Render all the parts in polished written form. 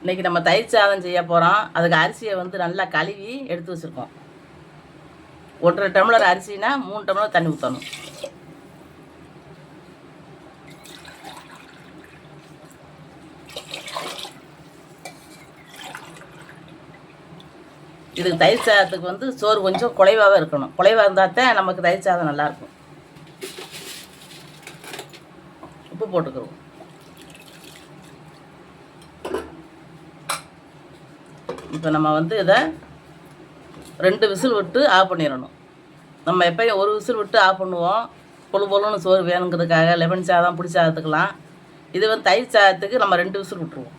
இன்றைக்கி நம்ம தயிர் சாதம் செய்ய போகிறோம். அதுக்கு அரிசியை வந்து நல்லா கழுவி எடுத்து வச்சுருக்கோம். 1.5 டம்ளர் அரிசினா 3 டம்ளர் தண்ணி ஊற்றணும். இதுக்கு தயிர் சாதத்துக்கு வந்து சோறு கொஞ்சம் குலைவாகவே இருக்கணும். குலைவாக இருந்தால் தான் நமக்கு தயிர் சாதம் நல்லாயிருக்கும். உப்பு போட்டுக்கிறோம். இப்போ நம்ம வந்து இதை 2 விசில் விட்டு ஆஃப் பண்ணிடணும். நம்ம எப்போயும் 1 விசில் விட்டு ஆஃப் பண்ணுவோம். பொழு பொழுன்னு சோறு வேணுங்கிறதுக்காக லெமன் சாதம் புளி சாதத்துக்கலாம். இது வந்து தயிர் சாதத்துக்கு நம்ம 2 விசில் விட்டுருவோம்.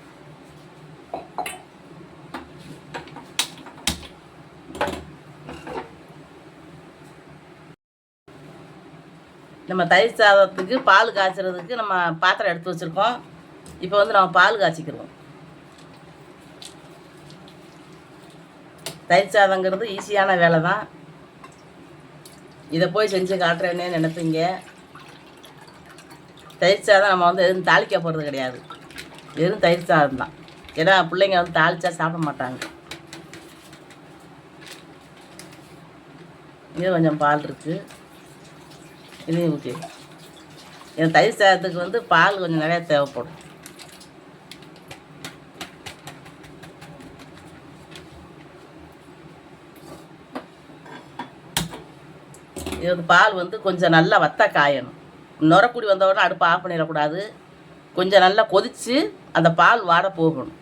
நம்ம தயிர் சாதத்துக்கு பால் காய்ச்சறதுக்கு நம்ம பாத்திரம் எடுத்து வச்சுருக்கோம். இப்போ வந்து நம்ம பால் காய்ச்சிக்கிடுவோம். தயிர் சாதங்கிறது ஈஸியான வேலை தான். இதை போய் செஞ்சு காட்டுறேன்னே நினைப்பீங்க. தயிர் சாதம் நம்ம வந்து எதுவும் தாளிக்க போகிறது கிடையாது. வெறும் தயிர் சாதம் தான். ஏன்னா பிள்ளைங்க வந்து தாளித்தா சாப்பிட மாட்டாங்க. இது கொஞ்சம் பால் இருக்குது, இதையும் ஊற்றி. என் தயிர் சாதத்துக்கு வந்து பால் கொஞ்சம் நிறையா தேவைப்படும். இது பால் வந்து கொஞ்சம் நல்லா வத்த காயணும். நுரக்குடி வந்தவுடனே அடுப்பை ஆஃப் பண்ணிடக்கூடாது. கொஞ்சம் நல்லா கொதித்து அந்த பால் வாட போகணும்.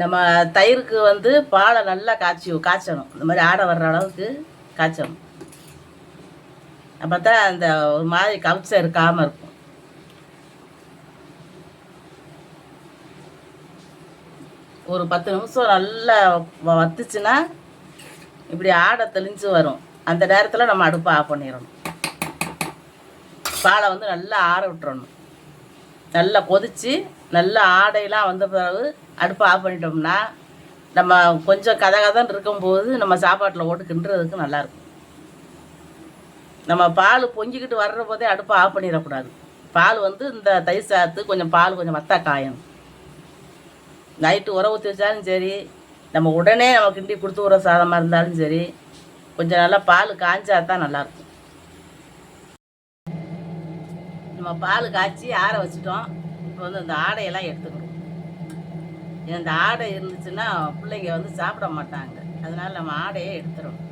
நம்ம தயிருக்கு வந்து பாலை நல்லா காய்ச்சணும். இந்த மாதிரி ஆடை வர்ற அளவுக்கு காய்ச்சணும். அப்போ தான் அந்த ஒரு மாதிரி கவிச்சம் இருக்காமல் இருக்கும். ஒரு 10 நிமிஷம் நல்லா வத்துச்சுன்னா இப்படி ஆடை தெளிஞ்சு வரும். அந்த நேரத்தில் நம்ம அடுப்பை ஆஃப் பண்ணிடணும். பாலை வந்து நல்லா ஆற விட்டுறணும். நல்லா கொதித்து நல்லா ஆடையெல்லாம் வந்த பிறகு அடுப்பை ஆஃப் பண்ணிட்டோம்னா நம்ம கொஞ்சம் கதன்னு இருக்கும்போது நம்ம சாப்பாட்டில் போட்டு கிண்டுறதுக்கு நல்லாயிருக்கும். நம்ம பால் பொங்கிக்கிட்டு வர்ற போதே அடுப்பை ஆஃப் பண்ணிடக்கூடாது. பால் வந்து இந்த தயிர் சாதத்து கொஞ்சம் பால் கொஞ்சம் வத்தா காயணும். நைட்டு உர ஊற்றி வச்சாலும் சரி, நம்ம உடனே நம்ம கிண்டி கொடுத்து விட்ற சாதமாக இருந்தாலும் சரி, கொஞ்சம் நல்லா பால் காய்ச்சா தான் நல்லாயிருக்கும். நம்ம பால் காய்ச்சி ஆற வச்சுட்டோம். இப்போ வந்து இந்த ஆடையெல்லாம் எடுத்துக்கணும். இந்த ஆடை இருந்துச்சுன்னா பிள்ளைங்க வந்து சாப்பிட மாட்டாங்க. அதனால் நம்ம ஆடையை எடுத்துடணும்.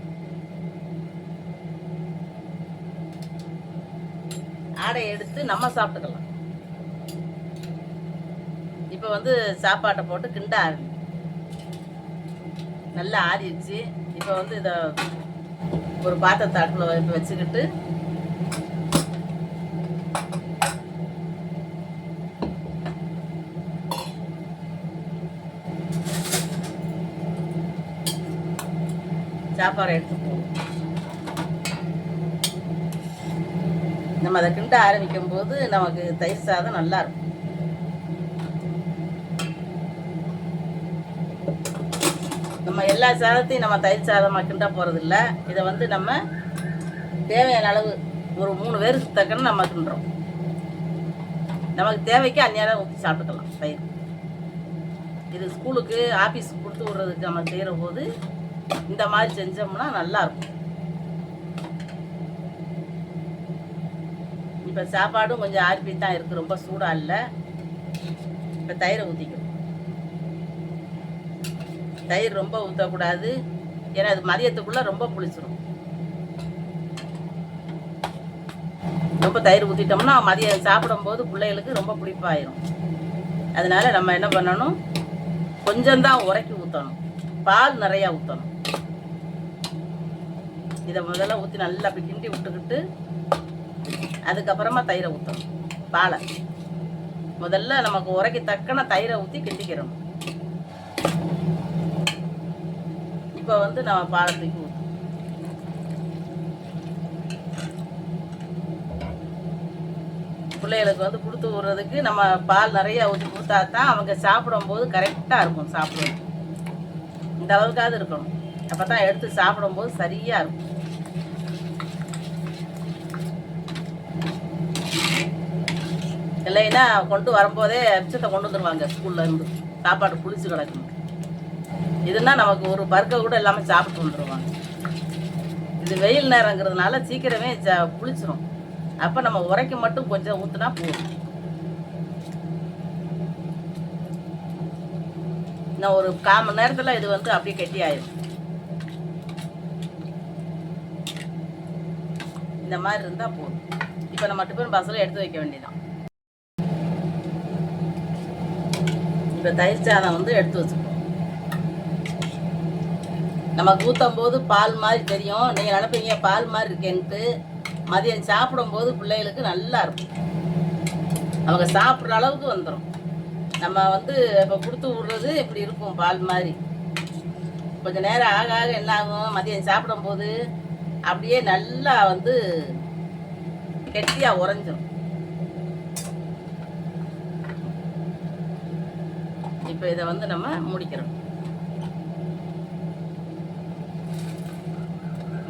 ஆடையை எடுத்து நம்ம சாப்பிட்டுக்கலாம். இப்போ வந்து சாப்பாட்டை போட்டு கிண்ட ஆரம்பி. நல்லா ஆறிடுச்சு. இப்போ வந்து இதை ஒரு பாத்திரத்தை அடுப்பில் வச்சுக்கிட்டு சாப்பாடு எடுத்து போவோம். நம்ம அதை கிண்ட ஆரம்பிக்கும் போது நமக்கு தயிர் சாதம் நல்லா இருக்கும். நம்ம எல்லா சாதத்தையும் நம்ம தயிர் சாதமாக கிண்ட போகிறதில்ல. இதை வந்து நம்ம தேவையான அளவு ஒரு 3 பேருக்கு தக்கன்னு நம்ம கிண்டுறோம். நமக்கு தேவைக்கு அந்நேரம் ஊற்றி சாப்பிட்டுக்கலாம் தயிர். இது ஸ்கூலுக்கு ஆஃபீஸுக்கு கொடுத்து விட்றதுக்கு நம்ம செய்கிற போது இந்த மாதிரி செஞ்சோம்னா நல்லாயிருக்கும். இப்போ சாப்பாடும் கொஞ்சம் ஆர்பி தான் இருக்குது, ரொம்ப சூடாக இல்லை. இப்போ தயிரை ஊற்றிக்கணும். தயிர் ரொம்ப ஊற்றக்கூடாது, ஏன்னா அது மதியத்துக்குள்ளே ரொம்ப புளிச்சிடும். ரொம்ப தயிர் ஊற்றிட்டோம்னா மதியம் சாப்பிடும்போது பிள்ளைகளுக்கு ரொம்ப புளிப்பாயிரும். அதனால் நம்ம என்ன பண்ணணும், கொஞ்சம்தான் உரைக்கி ஊற்றணும். பால் நிறையா ஊற்றணும். இதை முதல்ல ஊற்றி நல்லா அப்படி கிண்டி விட்டுக்கிட்டு அதுக்கப்புறமா தயிரை ஊற்றணும். பாலை முதல்ல நமக்கு உரைக்கு தக்கன தயிரை ஊற்றி கிண்டிக்கிறோம். இப்போ வந்து நம்ம பாலை தூக்கி ஊற்றணும். பிள்ளைகளுக்கு வந்து கொடுத்து விடுறதுக்கு நம்ம பால் நிறையா ஊற்றி கொடுத்தா தான் அவங்க சாப்பிடும்போது கரெக்டாக இருக்கும். சாப்பிடுவோம் இந்த அளவுக்காவது இருக்கணும். அப்போ தான் எடுத்து சாப்பிடும்போது சரியாக இருக்கும். இல்லைன்னா கொண்டு வரும்போதே மிச்சத்தை கொண்டு வந்துடுவாங்க ஸ்கூல்ல இருந்து, சாப்பாடு புளிச்சு கிடக்கும். இதுன்னா நமக்கு ஒரு பருக்க கூட இல்லாமல் சாப்பிட்டு வந்துடுவாங்க. இது வெயில் நேரங்கிறதுனால சீக்கிரமே புளிச்சிரும். அப்போ நம்ம உரைக்கு மட்டும் கொஞ்சம் ஊற்றுனா போதும். இன்னும் ஒரு 1/4 மணி நேரத்தில் இது வந்து அப்படியே கெட்டி ஆயிடும். இந்த மாதிரி இருந்தால் போதும். இப்போ நம்ம டிஃபன் பாக்ஸில் எடுத்து வைக்க வேண்டியதான். இப்போ தயிர் சாதம் வந்து எடுத்து வச்சுக்கோம். நமக்கு ஊற்றும் போது பால் மாதிரி தெரியும். நீங்கள் நினைப்பீங்க பால் மாதிரி இருக்கேன்ட்டு. மதியம் சாப்பிடும்போது பிள்ளைகளுக்கு நல்லா இருக்கும். அவங்க சாப்பிட்ற அளவுக்கு வந்துடும். நம்ம வந்து இப்போ கொடுத்து விடுறது இப்படி இருக்கும் பால் மாதிரி. கொஞ்சம் நேரம் ஆக ஆக என்ன ஆகும், மதியம் சாப்பிடும்போது அப்படியே நல்லா வந்து கெட்டியாக உறைஞ்சிடும். இப்போ இதை வந்து நம்ம முடிக்கிறோம்.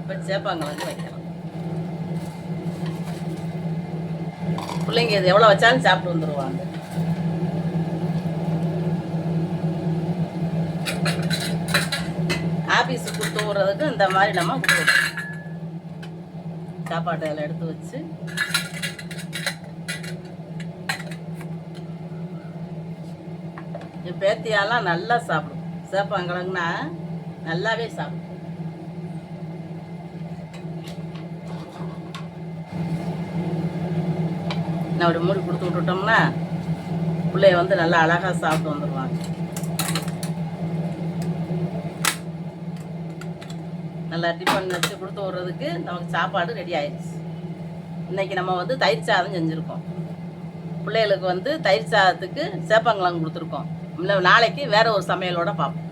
இப்போ சேப்பாங்கிழங்கு வைக்கலாம். பிள்ளைங்க இது எவ்வளோ வச்சாலும் சாப்பிட்டு வந்துடுவாங்க. ஆஃபீஸுக்கு கொடுத்து விடுறதுக்கு இந்த மாதிரி நம்ம கொடுக்கணும். சாப்பாடு அதில் எடுத்து வச்சு என் பேத்தியாலாம் நல்லா சாப்பிடும். சேப்பாங்கிழங்குனா நல்லாவே சாப்பிடும். அப்படி மூடி கொடுத்து விட்டுட்டோம்னா பிள்ளைய வந்து நல்லா அழகாக சாப்பிட்டு வந்துடுவாங்க. நல்லா டிஃபன் வச்சு கொடுத்து விட்றதுக்கு நமக்கு சாப்பாடு ரெடி ஆயிடுச்சு. இன்றைக்கி நம்ம வந்து தயிர் சாதம் செஞ்சுருக்கோம். பிள்ளைகளுக்கு வந்து தயிர் சாதத்துக்கு சேப்பங்கிழங்கு கொடுத்துருக்கோம். நாளைக்கு வேறு ஒரு சமையலோடு பார்ப்போம்.